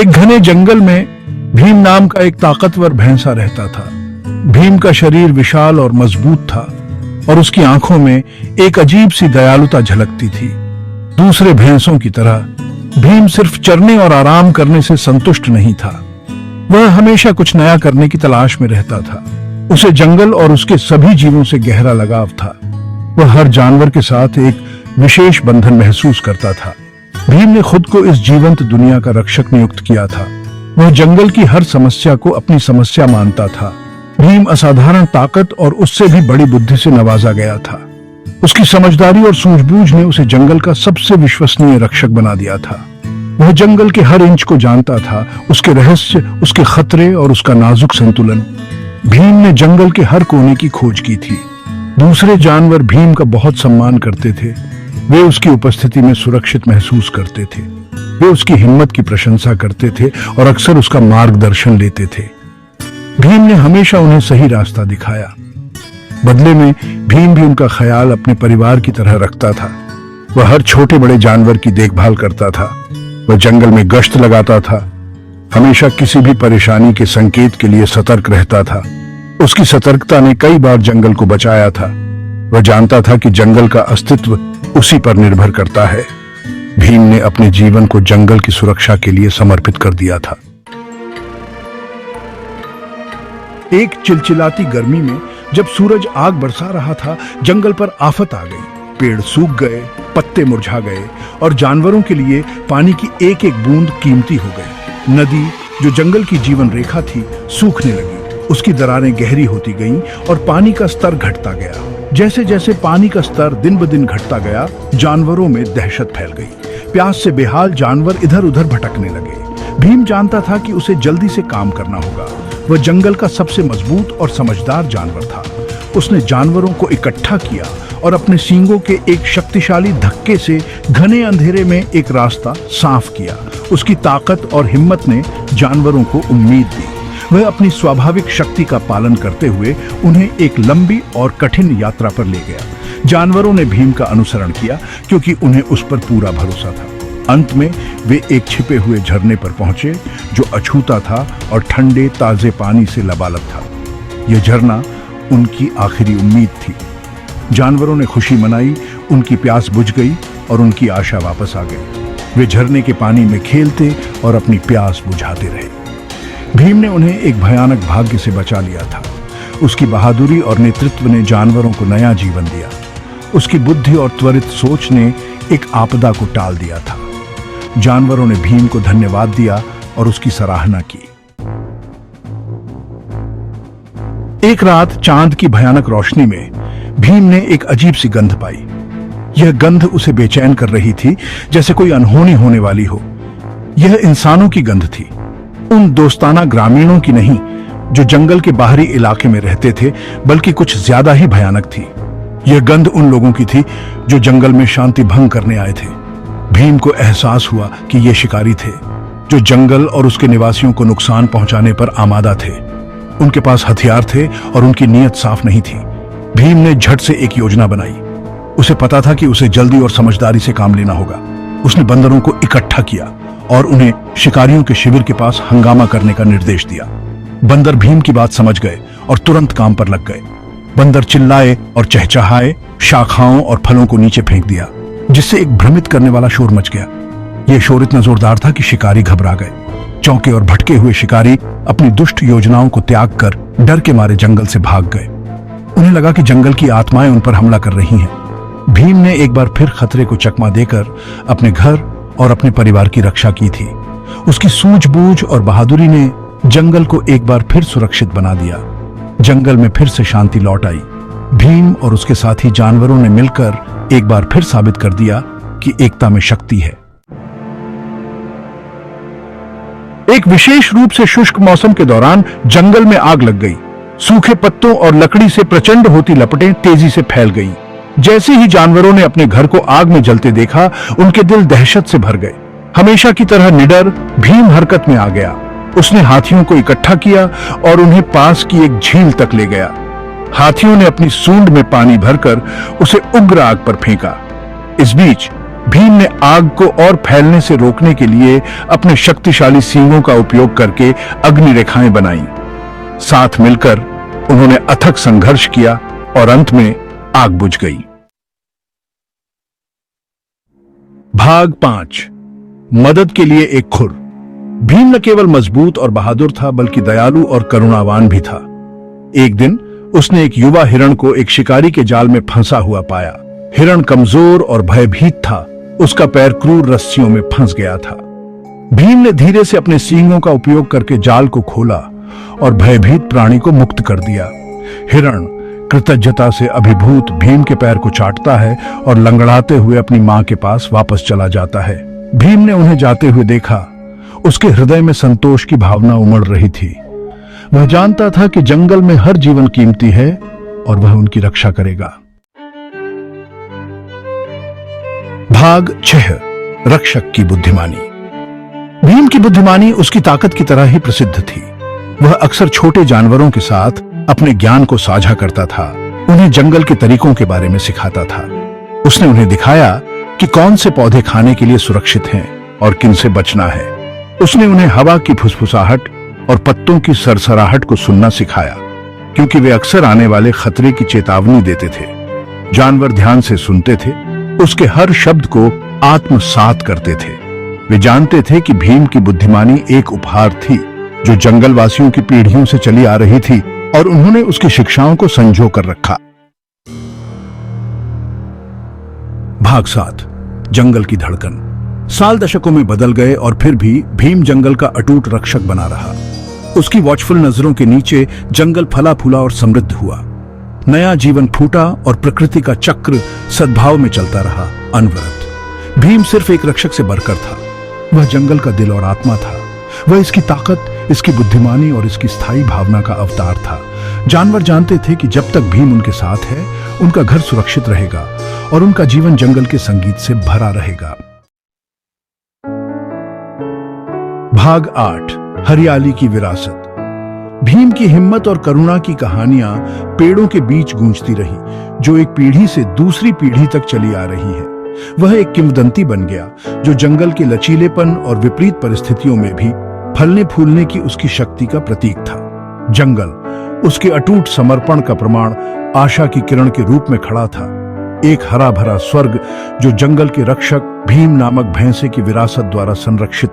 एक घने जंगल में भीम नाम का एक ताकतवर भैंसा रहता था। भीम का शरीर विशाल और मजबूत था और उसकी आंखों में एक अजीब सी दयालुता झलकती थी। दूसरे भैंसों की तरह भीम सिर्फ चरने और आराम करने से संतुष्ट नहीं था। वह हमेशा कुछ नया करने की तलाश में रहता था। उसे जंगल और उसके सभी जीवों से गहरा लगाव था। वह हर जानवर के साथ एक विशेष बंधन महसूस करता था। भीम ने खुद को इस जीवंत दुनिया का रक्षक नियुक्त किया था। वह जंगल की हर समस्या को अपनी समस्या मानता था। भीम असाधारण ताकत और उससे भी बड़ी बुद्धि से नवाजा गया था। उसकी समझदारी और सूझबूझ ने उसे जंगल का सबसे विश्वसनीय रक्षक बना दिया था। वह जंगल के हर इंच को जानता था, उसके रहस्य, उसके खतरे और उसका नाजुक संतुलन। भीम ने जंगल के हर कोने की खोज की थी। दूसरे जानवर भीम का बहुत सम्मान करते थे। वे उसकी उपस्थिति में सुरक्षित महसूस करते थे। वे उसकी हिम्मत की प्रशंसा करते थे और अक्सर उसका मार्गदर्शन लेते थे। भीम ने हमेशा उन्हें सही रास्ता दिखाया। बदले में भीम भी उनका ख्याल अपने परिवार की तरह रखता था। वह हर छोटे बड़े जानवर की देखभाल करता था। वह जंगल में गश्त लगाता था, हमेशा किसी भी परेशानी के संकेत के लिए सतर्क रहता था। उसकी सतर्कता ने कई बार जंगल को बचाया था। वह जानता था कि जंगल का अस्तित्व उसी पर निर्भर करता है। भीम ने अपने जीवन को जंगल की सुरक्षा के लिए समर्पित कर दिया था। एक चिलचिलाती गर्मी में जब सूरज आग बरसा रहा था, जंगल पर आफत आ गई। पेड़ सूख गए, पत्ते मुरझा गए और जानवरों के लिए पानी की एक एक बूंद कीमती हो गई। नदी, जो जंगल की जीवन रेखा थी, सूखने लगी। उसकी दरारें गहरी होती गईं और पानी का स्तर घटता गया। जैसे जैसे पानी का स्तर दिन ब दिन घटता गया, जानवरों में दहशत फैल गई। प्यास से बेहाल जानवर इधर उधर भटकने लगे। भीम जानता था कि उसे जल्दी से काम करना होगा। वह जंगल का सबसे मजबूत और समझदार जानवर था। उसने जानवरों को इकट्ठा किया और अपने सींगों के एक शक्तिशाली धक्के से घने अंधेरे में एक रास्ता साफ किया। उसकी ताकत और हिम्मत ने जानवरों को उम्मीद दी। वह अपनी स्वाभाविक शक्ति का पालन करते हुए उन्हें एक लंबी और कठिन यात्रा पर ले गया। जानवरों ने भीम का अनुसरण किया क्योंकि उन्हें उस पर पूरा भरोसा था। अंत में वे एक छिपे हुए झरने पर पहुंचे जो अछूता था और ठंडे ताजे पानी से लबालब था। यह झरना उनकी आखिरी उम्मीद थी। जानवरों ने खुशी मनाई, उनकी प्यास बुझ गई और उनकी आशा वापस आ गई। वे झरने के पानी में खेलते और अपनी प्यास बुझाते रहे। भीम ने उन्हें एक भयानक भाग्य से बचा लिया था। उसकी बहादुरी और नेतृत्व ने जानवरों को नया जीवन दिया। उसकी बुद्धि और त्वरित सोच ने एक आपदा को टाल दिया था। जानवरों ने भीम को धन्यवाद दिया और उसकी सराहना की। एक रात चांद की भयानक रोशनी में भीम ने एक अजीब सी गंध पाई। यह गंध उसे बेचैन कर रही थी, जैसे कोई अनहोनी होने वाली हो। यह इंसानों की गंध थी, उन दोस्ताना ग्रामीणों की नहीं जो जंगल के बाहरी इलाके में रहते थे, बल्कि कुछ ज्यादा ही भयानक थी। यह गंध उन लोगों की थी जो जंगल में शांति भंग करने आए थे। भीम को एहसास हुआ कि ये शिकारी थे जो जंगल और उसके निवासियों को नुकसान पहुंचाने पर आमादा थे। उनके पास हथियार थे और उनकी नीयत साफ नहीं थी। भीम ने झट से एक योजना बनाई। उसे पता था कि उसे जल्दी और समझदारी से काम लेना होगा। उसने बंदरों को इकट्ठा किया और उन्हें शिकारियों के शिविर के पास हंगामा करने का निर्देश दिया। बंदर भीम की बात समझ गए और तुरंत काम पर लग गए। बंदर चिल्लाए और चहचहाए, शाखाओं और फलों को नीचे फेंक दिया, जिससे एक भ्रमित करने वाला शोर मच गया। यह शोर इतना जोरदार था कि शिकारी घबरा गए। चौंके और भटके हुए शिकारी अपनी दुष्ट योजनाओं को त्याग कर डर के मारे जंगल से भाग गए। उन्हें लगा कि जंगल की आत्माएं उन पर हमला कर रही हैं। भीम ने एक बार फिर खतरे को चकमा देकर अपने घर और अपने परिवार की रक्षा की थी। उसकी सूझबूझ और बहादुरी ने जंगल को एक बार फिर सुरक्षित बना दिया। जंगल में फिर से शांति लौट आई। भीम और उसके साथी जानवरों ने मिलकर एक बार फिर साबित कर दिया कि एकता में शक्ति है। एक विशेष रूप से शुष्क मौसम के दौरान जंगल में आग लग गई। सूखे पत्तों और लकड़ी से प्रचंड होती लपटें तेजी से फैल गईं। जैसे ही जानवरों ने अपने घर को आग में जलते देखा, उनके दिल दहशत से भर गए। हमेशा की तरह निडर भीम हरकत में आ गया। उसने हाथियों को इकट्ठा किया और उन्हें पास की एक झील तक ले गया। हाथियों ने अपनी सूंड में पानी भरकर उसे उग्र आग पर फेंका। इस बीच भीम ने आग को और फैलने से रोकने के लिए अपने शक्तिशाली सींगों का उपयोग करके अग्नि रेखाएं बनाई। साथ मिलकर उन्होंने अथक संघर्ष किया और अंत में आग बुझ गई। भाग 5। मदद के लिए एक खुर। भीम न केवल मजबूत और बहादुर था बल्कि दयालु और करुणावान भी था। एक दिन उसने एक युवा हिरण को एक शिकारी के जाल में फंसा हुआ पाया। हिरण कमजोर और भयभीत था, उसका पैर क्रूर रस्सियों में फंस गया था। भीम ने धीरे से अपने सींगों का उपयोग करके जाल को खोला और भयभीत प्राणी को मुक्त कर दिया। हिरण कृतज्ञता से अभिभूत भीम के पैर को चाटता है और लंगड़ाते हुए अपनी मां के पास वापस चला जाता है। भीम ने उन्हें जाते हुए देखा। उसके हृदय में संतोष की भावना उमड़ रही थी। वह जानता था कि जंगल में हर जीवन कीमती है और वह उनकी रक्षा करेगा। भाग 6। रक्षक की बुद्धिमानी। भीम की बुद्धिमानी उसकी ताकत की तरह ही प्रसिद्ध थी। वह अक्सर छोटे जानवरों के साथ अपने ज्ञान को साझा करता था, उन्हें जंगल के तरीकों के बारे में सिखाता था। उसने उन्हें दिखाया कि कौन से पौधे खाने के लिए सुरक्षित हैं और किन से बचना है। उसने उन्हें हवा की फुसफुसाहट और पत्तों की सरसराहट को सुनना सिखाया, क्योंकि वे अक्सर आने वाले खतरे की चेतावनी देते थे। जानवर ध्यान से सुनते थे, उसके हर शब्द को आत्मसात करते थे। वे जानते थे कि भीम की बुद्धिमानी एक उपहार थी जो जंगलवासियों की पीढ़ियों से चली आ रही थी और उन्होंने उसकी शिक्षाओं को संजो कर रखा। भाग 7। जंगल की धड़कन। साल दशकों में बदल गए और फिर भी भीम जंगल का अटूट रक्षक बना रहा। उसकी वॉचफुल नजरों के नीचे जंगल फला फूला और समृद्ध हुआ। नया जीवन फूटा और प्रकृति का चक्र सद्भाव में चलता रहा अनवरत। भीम सिर्फ एक रक्षक से बढ़कर था, वह जंगल का दिल और आत्मा था। वह इसकी ताकत, इसकी बुद्धिमानी और इसकी स्थायी भावना का अवतार था। जानवर जानते थे कि जब तक भीम उनके साथ है, उनका घर सुरक्षित रहेगा और उनका जीवन जंगल के संगीत से भरा रहेगा। भाग 8। हरियाली की विरासत। भीम की हिम्मत और करुणा की कहानियां पेड़ों के बीच गूंजती रही, जो एक पीढ़ी से दूसरी पीढ़ी तक चली आ रही है। वह एक किंवदंती बन गया जो जंगल के लचीलेपन और विपरीत परिस्थितियों में भी फलने फूलने की उसकी शक्ति का प्रतीक था। जंगल उसके अटूट समर्पण का प्रमाण आशा की किरण के रूप में खड़ा था, एक हरा भरा स्वर्ग जो जंगल के रक्षक भीम नामक भैंसे की विरासत द्वारा संरक्षित